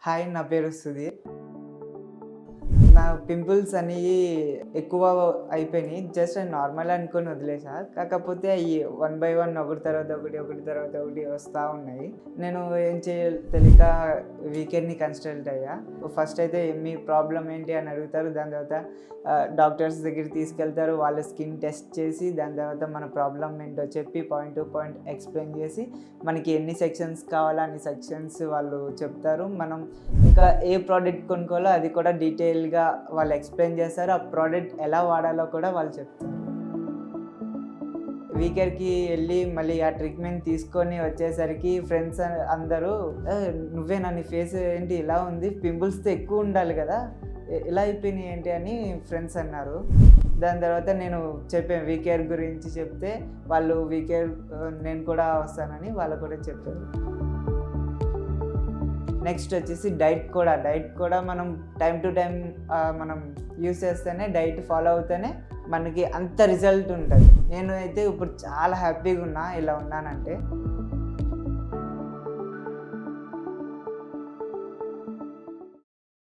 Hi, నా పేరు సుధీర్. నా పింపుల్స్ అనేవి ఎక్కువ అయిపోయినాయి. జస్ట్ నార్మల్ అనుకొని వదిలేసా. కాకపోతే అవి వన్ బై వన్ ఒకటి తర్వాత ఒకటి, ఒకటి తర్వాత ఒకటి వస్తూ ఉన్నాయి. నేను ఏం చేయాలో తెలియక వీకెండ్ని కన్సల్ట్ అయ్యా. ఫస్ట్ అయితే మీ ప్రాబ్లం ఏంటి అని అడుగుతారు. దాని తర్వాత డాక్టర్స్ దగ్గరికి తీసుకెళ్తారు. వాళ్ళ స్కిన్ టెస్ట్ చేసి దాని తర్వాత మన ప్రాబ్లం ఏంటో చెప్పి పాయింట్ టు పాయింట్ ఎక్స్ప్లెయిన్ చేసి మనకి ఎన్ని సెక్షన్స్ కావాలో అన్ని సెక్షన్స్ వాళ్ళు చెప్తారు. మనం ఇంకా ఏ ప్రోడక్ట్ కొనుక్కోవాలో అది కూడా డీటెయిల్గా వాళ్ళు ఎక్స్ప్లెయిన్ చేస్తారు. ఆ ప్రోడక్ట్ ఎలా వాడాలో కూడా వాళ్ళు చెప్తారు. వీకెండ్కి వెళ్ళి మళ్ళీ ఆ ట్రీట్మెంట్ తీసుకొని వచ్చేసరికి ఫ్రెండ్స్ అందరూ నువ్వేనా, నీ ఫేస్ ఏంటి ఇలా ఉంది, పింపుల్స్తో ఎక్కువ ఉండాలి కదా, ఇలా అయిపోయినాయి ఏంటి అని ఫ్రెండ్స్ అన్నారు. దాని తర్వాత నేను చెప్పాను వీకేర్ గురించి చెప్తే వాళ్ళు వీకేర్ నేను కూడా వస్తానని వాళ్ళు కూడా చెప్పారు. నెక్స్ట్ వచ్చేసి డైట్ కూడా మనం టైం టు టైం మనం యూస్ చేస్తేనే, డైట్ ఫాలో అవుతేనే మనకి అంత రిజల్ట్ ఉంటుంది. నేను అయితే ఇప్పుడు చాలా హ్యాపీగా ఉన్నా ఇలా ఉన్నానంటే.